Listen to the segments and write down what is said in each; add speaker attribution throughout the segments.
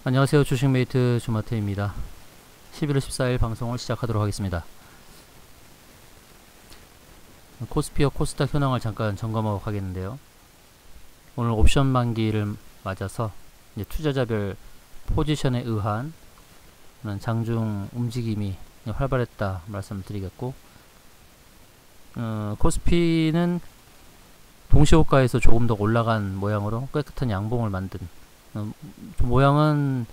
Speaker 1: 안녕하세요. 주식메이트 주마태입니다. 11월 14일 방송을 시작하도록 하겠습니다. 코스피와 코스닥 현황을 잠깐 점검하고 가겠는데요. 오늘 옵션 만기를 맞아서 이제 투자자별 포지션에 의한 장중 움직임이 활발했다 말씀드리겠고, 코스피는 동시호가에서 조금 더 올라간 모양으로 깨끗한 양봉을 만든, 모양은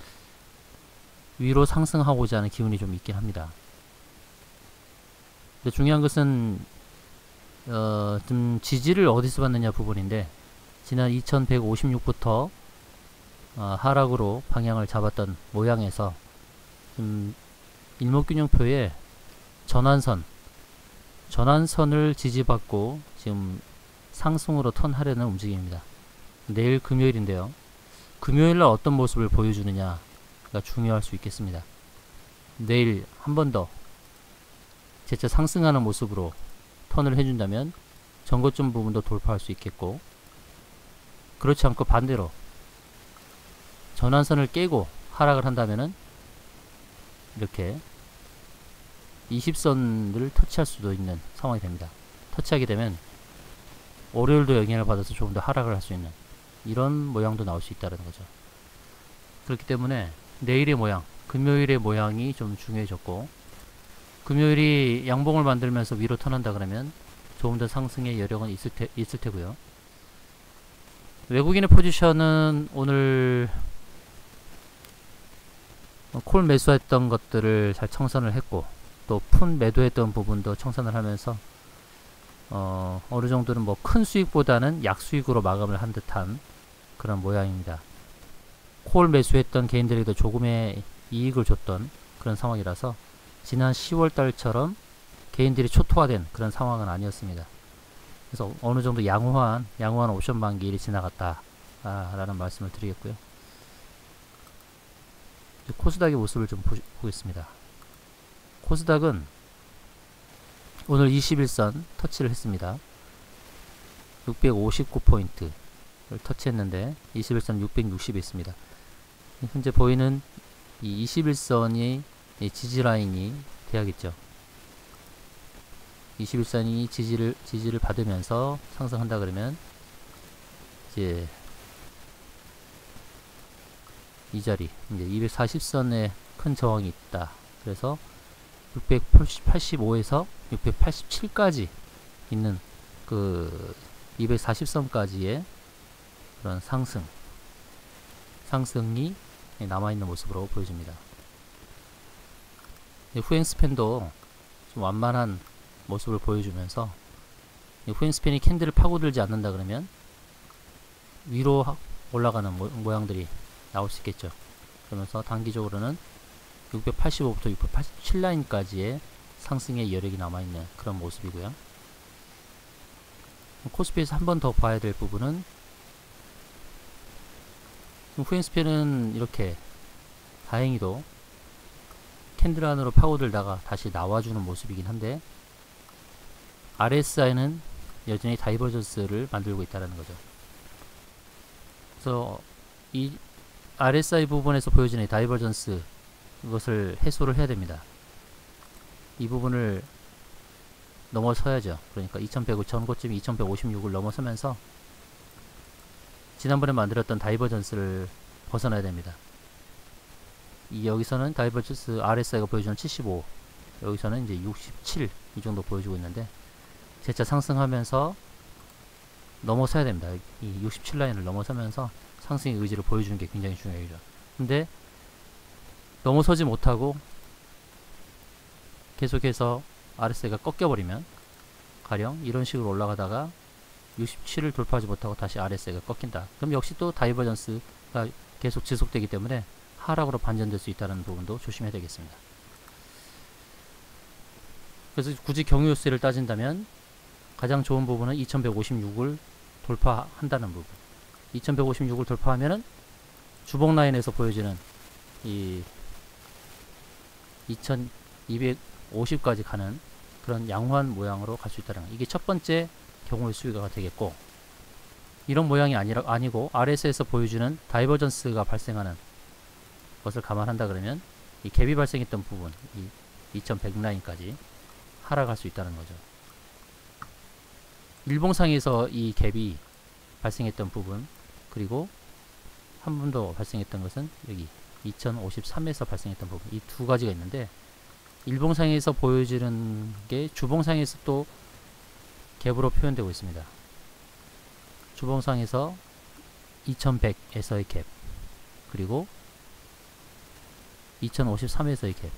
Speaker 1: 위로 상승하고자 하는 기운이 좀 있긴 합니다. 근데 중요한 것은 좀 지지를 어디서 받느냐 부분인데, 지난 2156부터 하락으로 방향을 잡았던 모양에서 좀 일목균형표에 전환선을 지지받고 지금 상승으로 턴하려는 움직임입니다. 내일 금요일인데요. 금요일날 어떤 모습을 보여주느냐가 중요할 수 있겠습니다. 내일 한 번 더 재차 상승하는 모습으로 턴을 해준다면 전고점 부분도 돌파할 수 있겠고, 그렇지 않고 반대로 전환선을 깨고 하락을 한다면은 이렇게 20선을 터치할 수도 있는 상황이 됩니다. 터치하게 되면 월요일도 영향을 받아서 조금 더 하락을 할 수 있는 이런 모양도 나올 수 있다는 거죠. 그렇기 때문에 내일의 모양, 금요일의 모양이 좀 중요해졌고, 금요일이 양봉을 만들면서 위로 턴한다 그러면 조금 더 상승의 여력은 있을 테고요. 외국인의 포지션은 오늘 콜 매수했던 것들을 잘 청산을 했고, 또 푼 매도했던 부분도 청산을 하면서 어느 정도는 뭐 큰 수익보다는 약수익으로 마감을 한 듯한 그런 모양입니다. 콜 매수했던 개인들에게도 조금의 이익을 줬던 그런 상황이라서 지난 10월달처럼 개인들이 초토화된 그런 상황은 아니었습니다. 그래서 어느 정도 양호한 옵션 만기일이 지나갔다 라는 말씀을 드리겠고요. 코스닥의 모습을 좀 보겠습니다. 코스닥은 오늘 21선 터치를 했습니다. 659포인트를 터치했는데 21선 660에 있습니다. 현재 보이는 이 21선이 지지라인이 돼야겠죠. 21선이 지지를 받으면서 상승한다 그러면 이제 이 자리 이제 240선에 큰 저항이 있다. 그래서 685에서 687까지 있는 그 240선까지의 그런 상승이 남아있는 모습으로 보여집니다. 후행 스팬도 좀 완만한 모습을 보여주면서, 후행 스팬이 캔들을 파고들지 않는다 그러면 위로 올라가는 모양들이 나올 수 있겠죠. 그러면서 단기적으로는 685부터 687 라인까지의 상승의 여력이 남아있는 그런 모습이고요. 코스피에서 한 번 더 봐야 될 부분은, 후행 스팬은 이렇게 다행히도 캔들 안으로 파고들다가 다시 나와주는 모습이긴 한데, RSI는 여전히 다이버전스를 만들고 있다는 거죠. 그래서 이 RSI 부분에서 보여지는 다이버전스, 이것을 해소를 해야 됩니다. 이 부분을 넘어서야죠. 그러니까 2100, 전고점이 2156을 넘어서면서 지난번에 만들었던 다이버전스를 벗어나야 됩니다. 여기서는 다이버전스 RSI가 보여주는 75, 여기서는 이제 67 이 정도 보여주고 있는데, 재차 상승하면서 넘어서야 됩니다. 이 67 라인을 넘어서면서 상승의 의지를 보여주는 게 굉장히 중요해요. 근데 넘어서지 못하고 계속해서 RSI가 꺾여버리면, 가령 이런 식으로 올라가다가 67을 돌파하지 못하고 다시 RSI가 꺾인다. 그럼 역시 또 다이버전스가 계속 지속되기 때문에 하락으로 반전될 수 있다는 부분도 조심해야 되겠습니다. 그래서 굳이 경유효세를 따진다면 가장 좋은 부분은 2156을 돌파한다는 부분. 2156을 돌파하면은 주봉 라인에서 보여지는 이 2250까지 가는 그런 양호한 모양으로 갈 수 있다는 거. 이게 첫 번째 경우의 수위가 되겠고, 이런 모양이 아니고 RSI에서 보여주는 다이버전스가 발생하는 것을 감안한다 그러면 이 갭이 발생했던 부분, 이 2100 라인까지 하락할 수 있다는 거죠. 일봉상에서 이 갭이 발생했던 부분, 그리고 한 번 더 발생했던 것은 여기 2053에서 발생했던 부분, 이 두 가지가 있는데, 일봉상에서 보여지는 게 주봉상에서 또 갭으로 표현되고 있습니다. 주봉상에서 2100에서의 갭, 그리고 2053에서의 갭.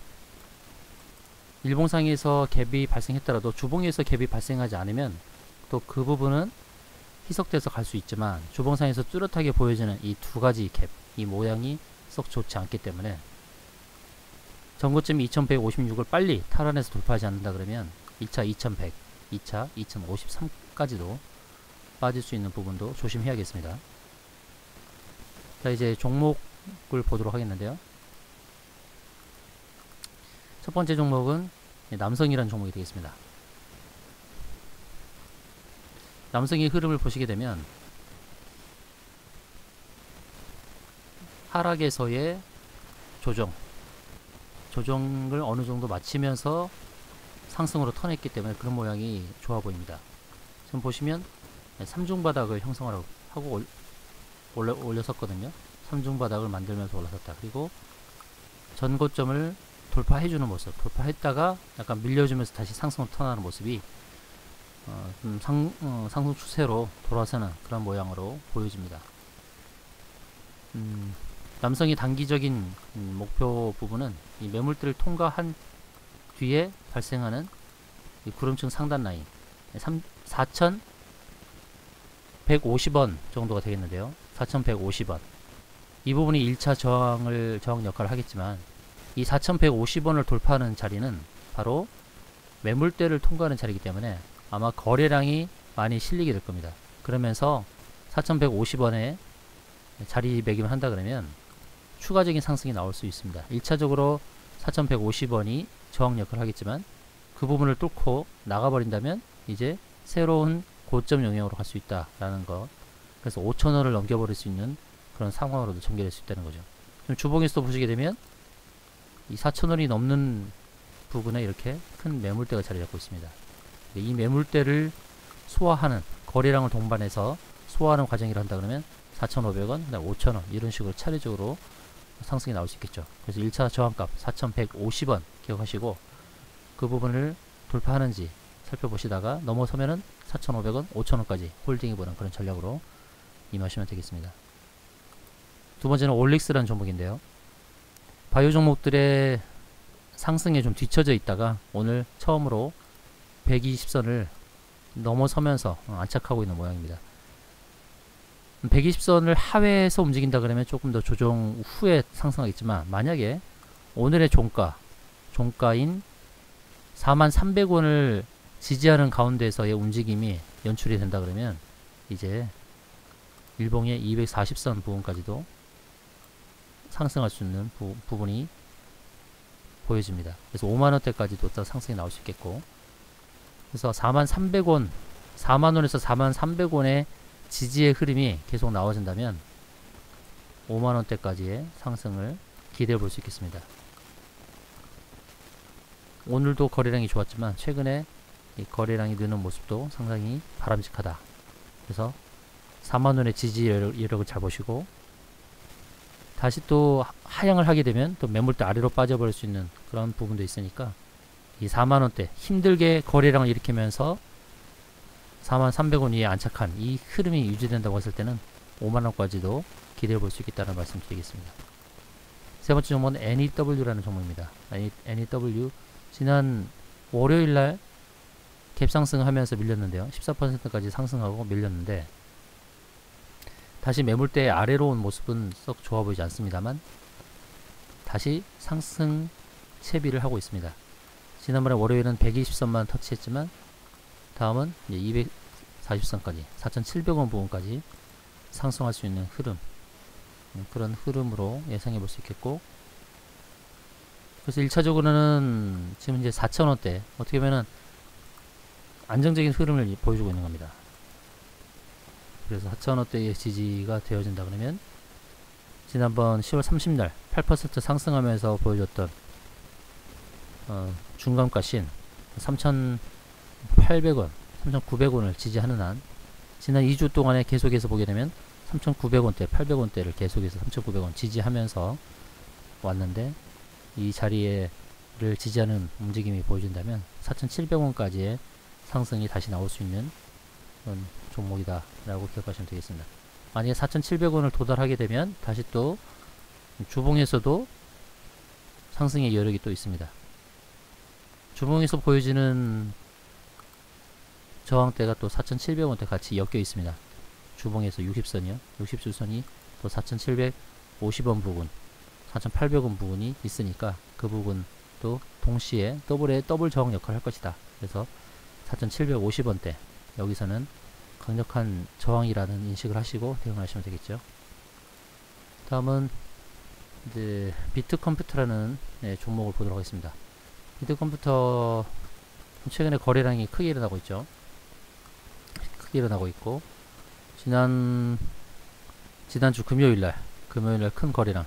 Speaker 1: 일봉상에서 갭이 발생했더라도 주봉에서 갭이 발생하지 않으면 또 그 부분은 희석돼서 갈 수 있지만, 주봉상에서 뚜렷하게 보여지는 이 두 가지 갭, 이 모양이 썩 좋지 않기 때문에 전고점 2156을 빨리 탈환해서 돌파하지 않는다 그러면 1차 2100, 2차 2053까지도 빠질 수 있는 부분도 조심해야겠습니다. 자, 이제 종목을 보도록 하겠는데요. 첫 번째 종목은 남성이라는 종목이 되겠습니다. 남성의 흐름을 보시게 되면 하락에서의 조정을 어느 정도 마치면서 상승으로 턴했기 때문에 그런 모양이 좋아 보입니다. 지금 보시면 3중 바닥을 형성을 하고 올렸었거든요. 3중 바닥을 만들면서 올라섰다. 그리고 전고점을 돌파해주는 모습, 돌파했다가 약간 밀려주면서 다시 상승으로 턴하는 모습이 상승 추세로 돌아서는 그런 모양으로 보여집니다. 남성이 단기적인 목표 부분은 이 매물대를 통과한 뒤에 발생하는 이 구름층 상단 라인 4150원 정도가 되겠는데요. 4150원. 이 부분이 1차 저항 역할을 하겠지만, 이 4150원을 돌파하는 자리는 바로 매물대를 통과하는 자리이기 때문에 아마 거래량이 많이 실리게 될 겁니다. 그러면서 4150원에 자리매김을 한다 그러면 추가적인 상승이 나올 수 있습니다. 1차적으로 4150원이 저항 역할을 하겠지만, 그 부분을 뚫고 나가버린다면 이제 새로운 고점 영역으로 갈 수 있다라는 것. 그래서 5000원을 넘겨버릴 수 있는 그런 상황으로도 전개될 수 있다는 거죠. 좀 주봉에서도 보시게 되면 이 4000원이 넘는 부분에 이렇게 큰 매물대가 자리 잡고 있습니다. 이 매물대를 소화하는, 거래량을 동반해서 소화하는 과정이라 한다 그러면 4,500원, 그다음 5,000원 이런 식으로 차례적으로 상승이 나올 수 있겠죠. 그래서 1차 저항값 4,150원 기억하시고 그 부분을 돌파하는지 살펴보시다가 넘어서면은 4,500원, 5,000원까지 홀딩해 보는 그런 전략으로 임하시면 되겠습니다. 두 번째는 올릭스라는 종목인데요. 바이오 종목들의 상승에 좀 뒤처져 있다가 오늘 처음으로 120선을 넘어서면서 안착하고 있는 모양입니다. 120선을 하회해서 움직인다 그러면 조금 더 조정 후에 상승하겠지만, 만약에 오늘의 종가인 4300원을 지지하는 가운데서의 움직임이 연출이 된다 그러면 이제 일봉의 240선 부분까지도 상승할 수 있는 부분이 보여집니다. 그래서 5만원대까지도 또 상승이 나올 수 있겠고, 그래서 4300원, 4만원에서 4300원의 지지의 흐름이 계속 나와준다면 5만원대까지의 상승을 기대해 볼 수 있겠습니다. 오늘도 거래량이 좋았지만 최근에 이 거래량이 느는 모습도 상당히 바람직하다. 그래서 4만원의 지지 여력을 잘 보시고, 다시 또 하향을 하게 되면 또 매물대 아래로 빠져버릴 수 있는 그런 부분도 있으니까 이 4만원대 힘들게 거래량을 일으키면서 4300원 위에 안착한 이 흐름이 유지된다고 했을 때는 5만원까지도 기대해 볼 수 있겠다는 말씀 드리겠습니다. 세 번째 종목은 NEW라는 종목입니다. NEW 지난 월요일날 갭상승하면서 밀렸는데요. 14%까지 상승하고 밀렸는데 다시 매물대 아래로 온 모습은 썩 좋아 보이지 않습니다만 다시 상승 채비를 하고 있습니다. 지난번에 월요일은 120선만 터치했지만 다음은 이제 240선까지 4,700원 부분까지 상승할 수 있는 흐름, 그런 흐름으로 예상해 볼 수 있겠고, 그래서 1차적으로는 지금 이제 4,000원대 어떻게 보면은 안정적인 흐름을 보여주고 있는 겁니다. 그래서 4,000원대의 지지가 되어진다 그러면 지난번 10월 30날 8% 상승하면서 보여줬던 중간가 씬 3,800원, 3,900원을 지지하는 한 지난 2주 동안에 계속해서 보게 되면 3,900원대, 800원대를 계속해서 3,900원 지지하면서 왔는데 이 자리를 지지하는 움직임이 보여준다면 4,700원까지의 상승이 다시 나올 수 있는 그런 종목이다 라고 기억하시면 되겠습니다. 만약에 4,700원을 도달하게 되면 다시 또 주봉에서도 상승의 여력이 또 있습니다. 주봉에서 보여지는 저항대가 또 4,700원대 같이 엮여 있습니다. 주봉에서 60선이요. 60주선이 또 4,750원 부근, 4,800원 부근이 있으니까 그 부분도 동시에 더블 저항 역할을 할 것이다. 그래서 4,750원대 여기서는 강력한 저항이라는 인식을 하시고 대응하시면 되겠죠. 다음은 이제 비트컴퓨터라는 종목을 보도록 하겠습니다. 비트컴퓨터 최근에 거래량이 크게 일어나고 있죠. 크게 일어나고 있고 지난주 금요일날 큰 거래량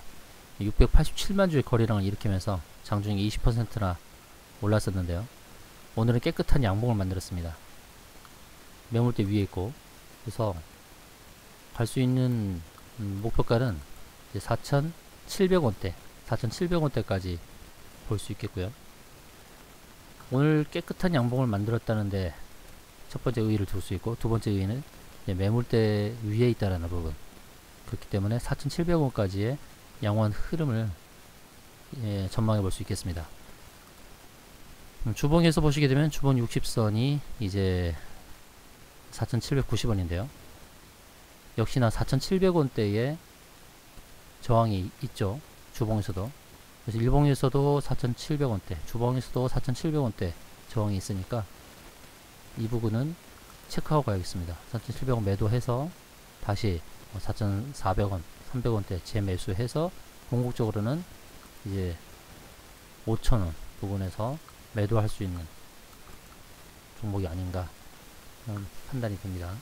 Speaker 1: 687만 주의 거래량을 일으키면서 장중에 20%나 올랐었는데요. 오늘은 깨끗한 양봉을 만들었습니다. 매물대 위에 있고, 그래서 갈 수 있는 목표가는 4,700원대 4,700원대까지 볼 수 있겠고요. 오늘 깨끗한 양봉을 만들었다는데 첫 번째 의의를 둘 수 있고, 두 번째 의의는 매물대 위에 있다라는 부분. 그렇기 때문에 4,700원까지의 양호한 흐름을 전망해 볼 수 있겠습니다. 주봉에서 보시게 되면 주봉 60선이 이제 4,790원인데요. 역시나 4,700원대의 저항이 있죠. 주봉에서도. 그래서 일봉에서도 4,700원대, 주봉에서도 4,700원대 저항이 있으니까 이 부분은 체크하고 가야겠습니다. 4,700원 매도해서 다시 4,400원, 300원대 재매수해서 궁극적으로는 이제 5,000원 부분에서 매도할 수 있는 종목이 아닌가 판단이 듭니다.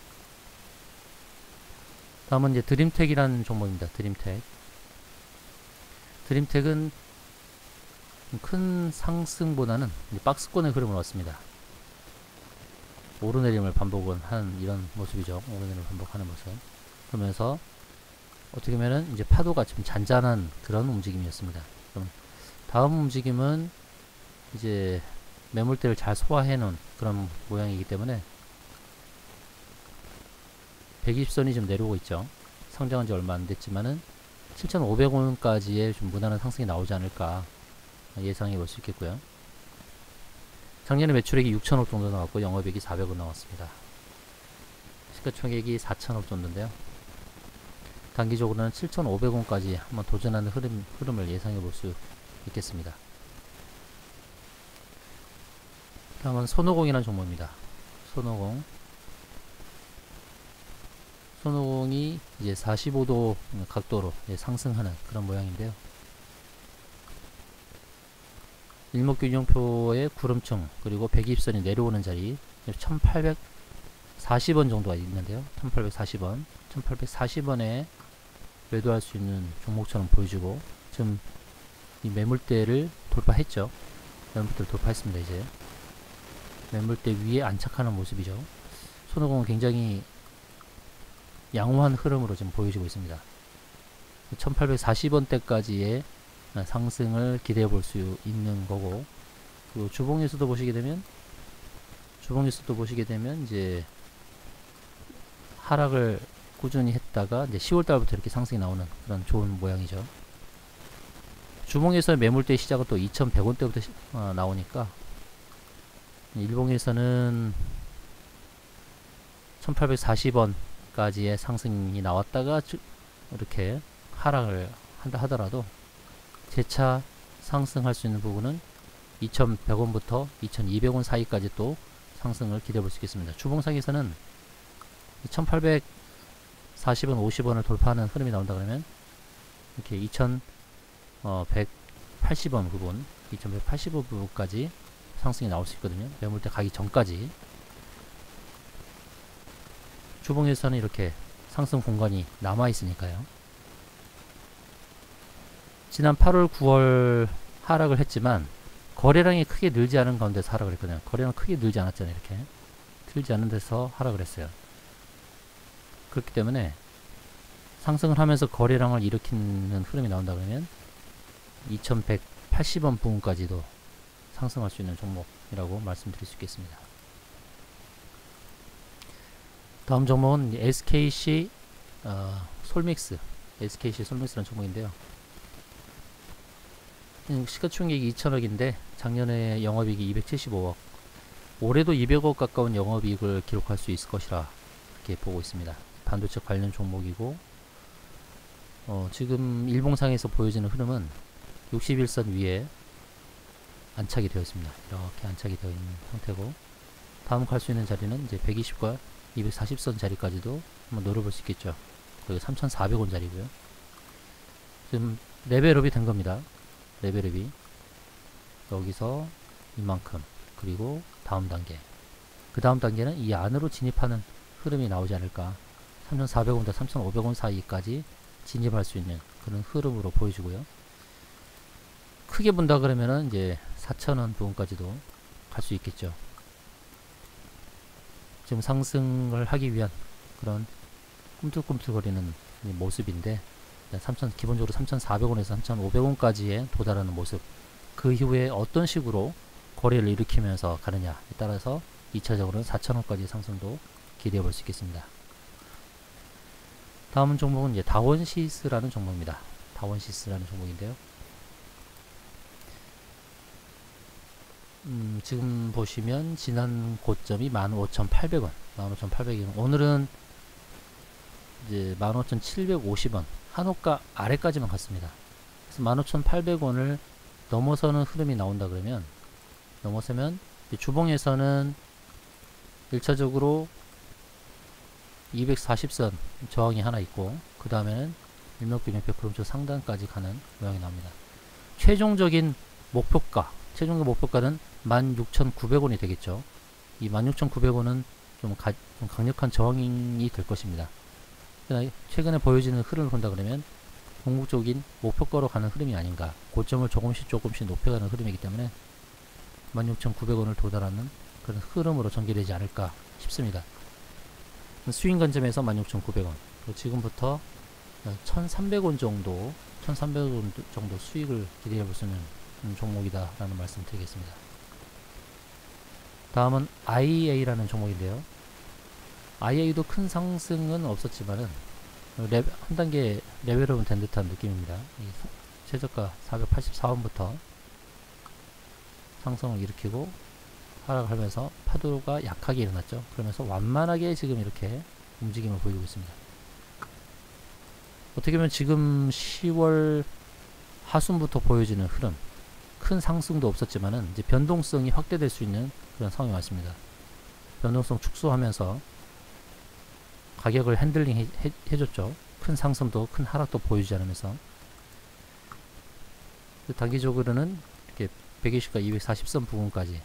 Speaker 1: 다음은 이제 드림텍이라는 종목입니다. 드림텍은 큰 상승보다는 박스권의 흐름을 얻습니다. 오르내림을 반복하는 이런 모습이죠. 오르내림을 반복하는 모습. 그러면서 어떻게 보면은 이제 파도가 좀 잔잔한 그런 움직임이었습니다. 그럼 다음 움직임은 이제 매물대를 잘 소화해 놓은 그런 모양이기 때문에 120선이 좀 내려오고 있죠. 상장한 지 얼마 안 됐지만은 7,500원까지의 좀 무난한 상승이 나오지 않을까 예상해 볼 수 있겠고요. 작년에 매출액이 6천억 정도 나왔고 영업이익이 400원 나왔습니다. 시가총액이 4천억 정도인데요. 단기적으로는 7,500원까지 한번 도전하는 흐름을 예상해 볼 수 있겠습니다. 다음은 손오공이라는 종목입니다. 손오공이 이제 45도 각도로 상승하는 그런 모양인데요. 일목균형표의 구름층 그리고 120선이 내려오는 자리 1840원 정도가 있는데요. 1840원에 매도할 수 있는 종목처럼 보여지고 지금 이 매물대를 돌파했죠. 매물대를 돌파했습니다. 이제 매물대 위에 안착하는 모습이죠. 손오공은 굉장히 양호한 흐름으로 지금 보여지고 있습니다. 1840원대까지의 상승을 기대해 볼 수 있는 거고, 그리고 주봉에서도 보시게 되면 이제 하락을 꾸준히 했다가 이제 10월달부터 이렇게 상승이 나오는 그런 좋은 모양이죠. 주봉에서 매물대 시작은 또 2100원대부터 나오니까 일봉에서는 1840원까지의 상승이 나왔다가 이렇게 하락을 한다 하더라도 재차 상승할 수 있는 부분은 2100원부터 2200원 사이까지 또 상승을 기대해 볼 수 있겠습니다. 주봉상에서는 1840원, 50원을 돌파하는 흐름이 나온다 그러면 이렇게 2180원 부분, 2180원 부분까지 상승이 나올 수 있거든요. 매물대 가기 전까지. 주봉에서는 이렇게 상승 공간이 남아 있으니까요. 지난 8월, 9월 하락을 했지만 거래량이 크게 늘지 않은 가운데서 하락을 했거든요. 거래량 크게 늘지 않았잖아요. 이렇게 늘지 않은 데서 하락을 했어요. 그렇기 때문에 상승을 하면서 거래량을 일으키는 흐름이 나온다 그러면 2180원 부근까지도 상승할 수 있는 종목이라고 말씀드릴 수 있겠습니다. 다음 종목은 SKC 솔믹스, SKC 솔믹스라는 종목인데요. 시가총액이 2천억인데 작년에 영업이익이 275억, 올해도 200억 가까운 영업이익을 기록할 수 있을 것이라 이렇게 보고 있습니다. 반도체 관련 종목이고, 지금 일봉상에서 보여지는 흐름은 61선 위에 안착이 되어 있습니다. 이렇게 안착이 되어 있는 상태고, 다음 갈 수 있는 자리는 이제 120과 240선 자리까지도 한번 노려볼 수 있겠죠. 그리고 3,400원 자리고요. 지금 레벨업이 된 겁니다. 레벨업이 여기서 이만큼, 그리고 다음 단계, 그 다음 단계는 이 안으로 진입하는 흐름이 나오지 않을까. 3,400원부터 3,500원 사이까지 진입할 수 있는 그런 흐름으로 보여지고요. 크게 본다 그러면은 이제 4,000원 부분까지도 갈 수 있겠죠. 지금 상승을 하기 위한 그런 꿈틀꿈틀거리는 모습인데, 기본적으로 3,400원에서 3,500원까지에 도달하는 모습, 그 이후에 어떤 식으로 거래를 일으키면서 가느냐에 따라서 2차적으로는 4,000원까지 상승도 기대해 볼 수 있겠습니다. 다음 종목은 이제 다원시스라는 종목입니다. 다원시스라는 종목인데요. 지금 보시면 지난 고점이 15,800원, 15,800원. 오늘은 이제 15,750원, 한호가 아래까지만 갔습니다. 그래서 15,800원을 넘어서는 흐름이 나온다 그러면, 넘어서면 주봉에서는 1차적으로 240선 저항이 하나 있고, 그 다음에는 일목균형 100% 상단까지 가는 모양이 나옵니다. 최종적인 목표가, 최종적 목표가는 16,900원이 되겠죠. 이 16,900원은 좀 강력한 저항이 될 것입니다. 그러나 최근에 보여지는 흐름을 본다 그러면 궁극적인 목표가로 가는 흐름이 아닌가, 고점을 조금씩 높여가는 흐름이기 때문에 16,900원을 도달하는 그런 흐름으로 전개되지 않을까 싶습니다. 스윙 관점에서 16,900원, 지금부터 1,300원 정도, 1,300원 정도 수익을 기대해 볼 수 있는 종목이다 라는 말씀 드리겠습니다. 다음은 IA라는 종목인데요. IA도 큰 상승은 없었지만은 한 단계 레벨업은 된 듯한 느낌입니다. 최저가 484원부터 상승을 일으키고 하락하면서 파도가 약하게 일어났죠. 그러면서 완만하게 지금 이렇게 움직임을 보이고 있습니다. 어떻게 보면 지금 10월 하순부터 보여지는 흐름, 큰 상승도 없었지만은 이제 변동성이 확대될 수 있는 그런 상황이 왔습니다. 변동성 축소하면서 가격을 핸들링 해줬죠. 큰 상승도 큰 하락도 보이지 않으면서, 단기적으로는 이렇게 120과 240선 부분까지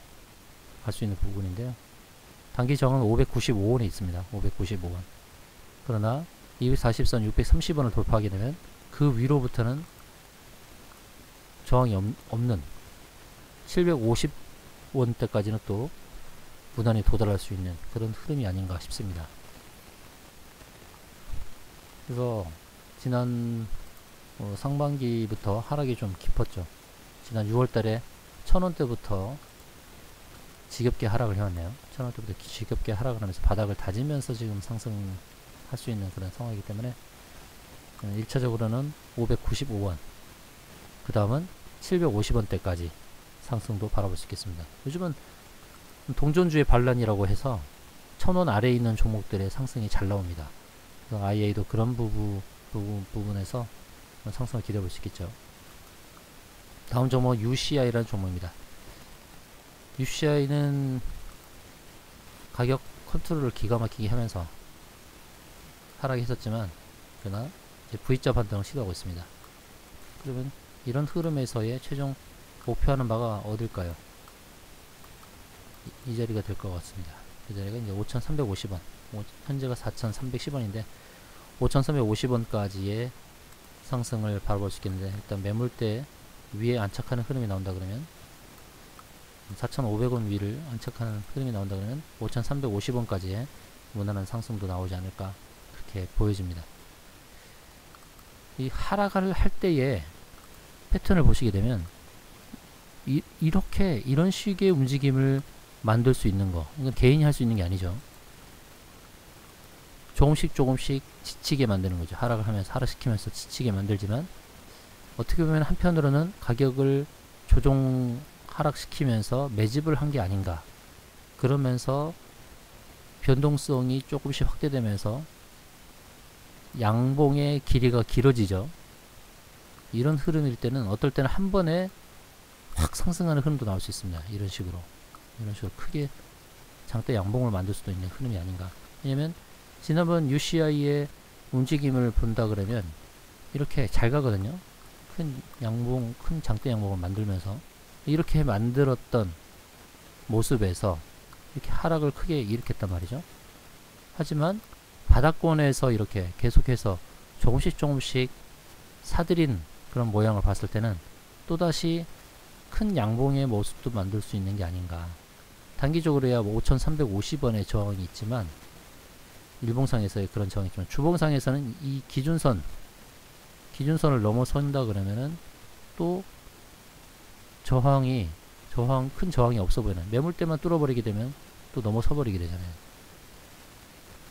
Speaker 1: 갈 수 있는 부분인데요. 단기 저항은 595원에 있습니다. 595원. 그러나 240선 630원을 돌파하게 되면 그 위로부터는 저항이 없는 750원대까지는 또 무난히 도달할 수 있는 그런 흐름이 아닌가 싶습니다. 그래서 지난 상반기부터 하락이 좀 깊었죠. 지난 6월달에 1,000원대부터 지겹게 하락을 해왔네요. 1,000원대부터 지겹게 하락을 하면서 바닥을 다지면서 지금 상승할 수 있는 그런 상황이기 때문에 1차적으로는 595원, 그 다음은 750원대까지 상승도 바라볼 수 있겠습니다. 요즘은 동전주의 반란이라고 해서 1,000원 아래에 있는 종목들의 상승이 잘 나옵니다. IA도 그런 부분에서 상승을 기대해 볼 수 있겠죠. 다음 종목 UCI라는 종목입니다. UCI는 가격 컨트롤을 기가 막히게 하면서 하락했었지만, 그러나 이제 V자 반등을 시도하고 있습니다. 그러면 이런 흐름에서의 최종 목표하는 바가 어딜까요? 이 자리가 될 것 같습니다. 이 자리가 이제 5,350원, 현재가 4,310원인데 5,350원까지의 상승을 바라볼 수 있겠는데, 일단 매물대 위에 안착하는 흐름이 나온다 그러면 4,500원 위를 안착하는 흐름이 나온다 그러면 5,350원까지의 무난한 상승도 나오지 않을까 그렇게 보여집니다. 이 하락을 할 때의 패턴을 보시게 되면 이렇게 이런 식의 움직임을 만들 수 있는 거, 이건 개인이 할 수 있는 게 아니죠. 조금씩 조금씩 지치게 만드는 거죠. 하락을 하면서, 하락시키면서 지치게 만들지만, 어떻게 보면 한편으로는 가격을 조정 하락시키면서 매집을 한 게 아닌가. 그러면서 변동성이 조금씩 확대되면서 양봉의 길이가 길어지죠. 이런 흐름일 때는 어떨 때는 한 번에 확 상승하는 흐름도 나올 수 있습니다. 이런 식으로 크게 장대 양봉을 만들 수도 있는 흐름이 아닌가. 왜냐면 지난번 UCI의 움직임을 본다 그러면 이렇게 잘 가거든요. 큰 양봉, 큰 장대 양봉을 만들면서 이렇게 만들었던 모습에서 이렇게 하락을 크게 일으켰단 말이죠. 하지만 바닥권에서 이렇게 계속해서 조금씩 사들인 그런 모양을 봤을 때는 또다시 큰 양봉의 모습도 만들 수 있는 게 아닌가. 단기적으로야 5,350원의 저항이 있지만, 일봉상에서의 그런 저항이 있지만, 주봉상에서는 이 기준선을 넘어선다 그러면은 또 큰 저항이 없어 보이는, 매물대만 뚫어버리게 되면 또 넘어서 버리게 되잖아요.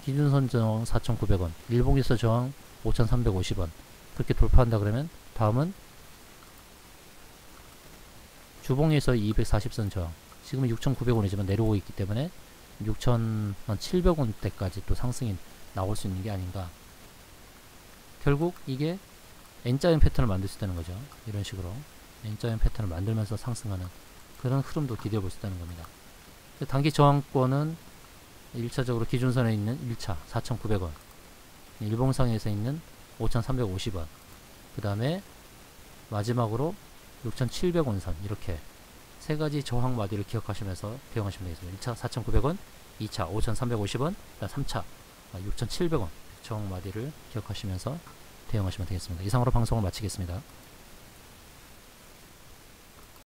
Speaker 1: 기준선 저항 4,900원, 일봉에서 저항 5,350원, 그렇게 돌파한다 그러면 다음은 주봉에서 240선 저항, 지금은 6,900원이지만 내려오고 있기 때문에 6,700원대까지 또 상승이 나올 수 있는 게 아닌가. 결국 이게 N자형 패턴을 만들 수 있다는 거죠. 이런 식으로 N자형 패턴을 만들면서 상승하는 그런 흐름도 기대해 볼 수 있다는 겁니다. 단기 저항권은 1차적으로 기준선에 있는 1차 4,900원, 일봉상에서 있는 5,350원, 그 다음에 마지막으로 6,700원 선, 이렇게 세 가지 저항 마디를 기억하시면서 대응하시면 되겠습니다. 1차 4,900원, 2차 5,350원, 3차 6,700원 저항 마디를 기억하시면서 대응하시면 되겠습니다. 이상으로 방송을 마치겠습니다.